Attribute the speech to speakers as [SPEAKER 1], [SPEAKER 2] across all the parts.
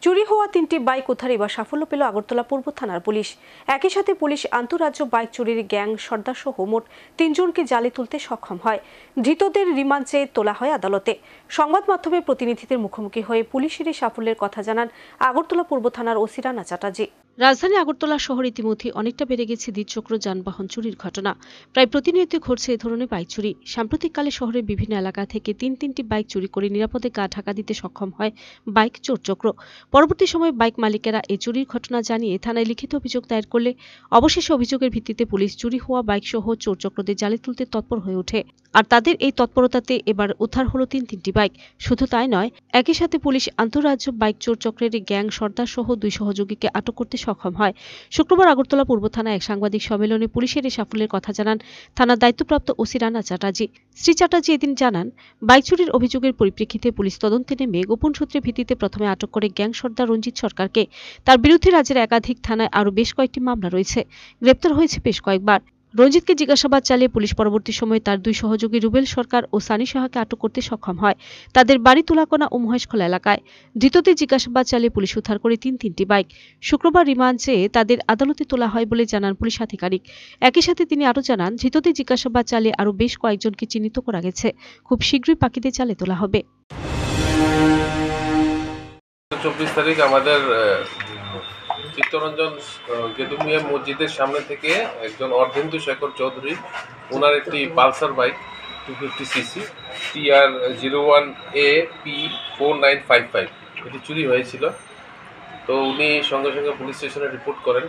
[SPEAKER 1] চুরি হওয়া ৩টি বাইক উদ্ধারে এবার সাফল্য পেল আগরতলা পূর্ব থানার পুলিশ। একই সাথে পুলিশ আন্তঃরাজ্য বাইক চুরির গ্যাং সর্দার সহ মোট ৩ জনকে জালে তুলতে সক্ষম হয়। ধৃতদের রিমান্ড চেয়ে তোলা হয় আদালতে। সংবাদ মাধ্যমের প্রতিনিধিদের মুখোমুখি হয়ে পুলিশের এই সাফল্যের কথা জানান আগরতলা পূর্ব থানার ওসি রানা চ্যাটার্জি। রাজধানী আগরতলা শহর ইতিমধ্যে অনেকটা বেড়ে গেছে দ্বিচক্র যানবাহন চুরির ঘটনা। প্রায় প্রতিনিয়ত ঘটছে এ ধরনের বাইক চুরি। সাম্প্রতিককালে শহরের বিভিন্ন এলাকা থেকে তিনটি বাইক চুরি করে নিরাপদে গা ঢাকা দিতে সক্ষম হয় বাইক চোর চক্র। পরবর্তী সময়ে বাইক মালিকেরা এই চুরির ঘটনা জানিয়ে থানায় লিখিত অভিযোগ দায়ের করলে অবশেষে অভিযোগের ভিত্তিতে পুলিশ চুরি হওয়া বাইক সহ চোর চক্রদের জালে তুলতে তৎপর হয়ে ওঠে। আর তাদের এই তৎপরতাতে এবার উদ্ধার হলো তিনটি বাইক। শুধু তাই নয়, একই সাথে পুলিশ আন্তঃরাজ্য বাইক চোর চক্রের গ্যাং সর্দার সহ 2 সহযোগীকে আটক করতে সক্ষম হয়। শুক্রবার আগরতলা পূর্ব থানায় এক সাংবাদিক সম্মেলনে পুলিশের এই সাফল্যের কথা জানান থানার দায়িত্বপ্রাপ্ত ওসি রানা চ্যাটার্জি। শ্রী চ্যাটার্জি এদিন জানান, বাইক চুরির অভিযোগের পরিপ্রেক্ষিতে পুলিশ তদন্তে নেমে গোপন সূত্রের ভিত্তিতে প্রথমে আটক করে গ্যাং সর্দার রঞ্জিত সরকারকে। তার বিরুদ্ধে রাজ্যের একাধিক থানায় আরও বেশ কয়েকটি মামলা রয়েছে। গ্রেপ্তার হয়েছে বেশ কয়েকবার। রঞ্জিতকে জিজ্ঞাসাবাদ চালিয়ে পুলিশ পরবর্তী সময়ে তার 2 সহযোগী রুবেল সরকার ও সানি সাহাকে আটক করতে সক্ষম হয়। তাদের বাড়ি তুলাকোনা ও মহেশখোলা এলাকায়। ধৃতদের জিজ্ঞাসাবাদ চালিয়ে পুলিশ উদ্ধার করে তিনটি বাইক। শুক্রবার রিমান্ড চেয়ে তাদের আদালতে তোলা হয় বলে জানান পুলিশ আধিকারিক। একই সাথে তিনি আরও জানান, ধৃতদের জিজ্ঞাসাবাদ চালিয়ে আরও বেশ কয়েকজনকে চিহ্নিত করা গেছে। খুব শীঘ্রই বাকিদের জালে তোলা হবে।
[SPEAKER 2] 24 তারিখ আমাদের চিত্তরঞ্জন গেদুমিয়া মসজিদের সামনে থেকে একজন অর্ধেন্দু শেখর চৌধুরী, ওনার একটি পালসার বাইক 250cc TR01AP4955 এটি চুরি হয়েছিল। তো উনি সঙ্গে সঙ্গে পুলিশ স্টেশনে রিপোর্ট করেন।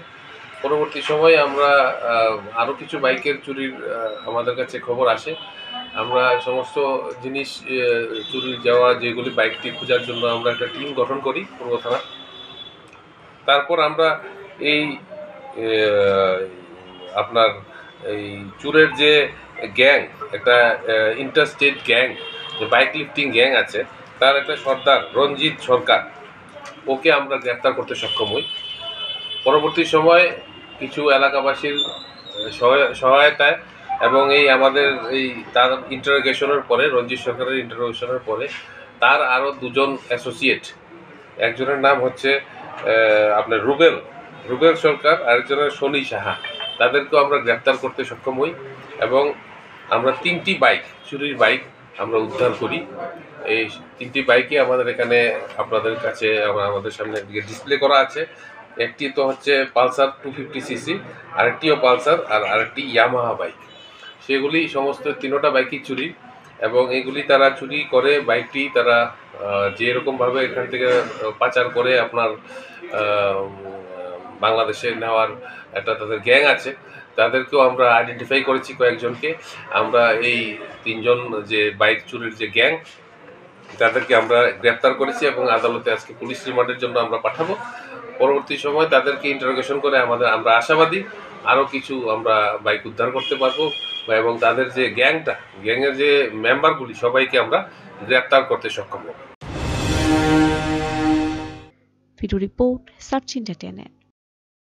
[SPEAKER 2] পরবর্তী সময়ে আমরা আরও কিছু বাইকের চুরির আমাদের কাছে খবর আসে। আমরা সমস্ত জিনিস চুরি যাওয়া যেগুলি বাইকটি খোঁজার জন্য আমরা একটা টিম গঠন করি পূর্ব থানা। তারপর আমরা এই আপনার এই চুরের যে গ্যাং, একটা ইন্টারস্টেট গ্যাং, যে বাইক লিফটিং গ্যাং আছে, তার একটা সর্দার রঞ্জিত সরকার, ওকে আমরা গ্রেপ্তার করতে সক্ষম হই। পরবর্তী সময় কিছু এলাকাবাসীর সহায়তায় এবং আমাদের তার ইন্টারোগেশনের পরে, রঞ্জিত সরকারের ইন্টারোগেশনের পরে তার আরও 2 জন অ্যাসোসিয়েট, একজনের নাম হচ্ছে আপনার রুবেল সরকার, আরেকজনের সনি সাহা, তাদেরকেও আমরা গ্রেপ্তার করতে সক্ষম হই এবং আমরা 3টি বাইক, চুরির বাইক আমরা উদ্ধার করি। এই 3টি বাইকই আমাদের এখানে আপনাদের কাছে আমাদের সামনে ডিসপ্লে করা আছে। একটি তো হচ্ছে পালসার 250cc, আরেকটিও পালসার, আর আরেকটি ইয়ামাহা বাইক। সেগুলি সমস্ত 3টা বাইকই চুরি এবং এগুলি তারা চুরি করে বাইকটি তারা যেরকমভাবে এখান থেকে পাচার করে আপনার বাংলাদেশে নেওয়ার একটা তাদের গ্যাং আছে, তাদেরকেও আমরা আইডেন্টিফাই করেছি কয়েকজনকে। আমরা এই 3 জন যে বাইক চুরির যে গ্যাং, তাদেরকে আমরা গ্রেপ্তার করেছি এবং আদালতে আজকে পুলিশ রিমান্ডের জন্য আমরা পাঠাবো। পরবর্তী সময় তাদেরকে ইন্টারোগেশন করে আমরা আশাবাদী আরও কিছু আমরা বাইক উদ্ধার করতে পারবো এবং তাদের যে গ্যাংয়ের যে মেম্বারগুলি সবাইকে আমরা গ্রেপ্তার করতে সক্ষম হব।
[SPEAKER 1] Video report search India.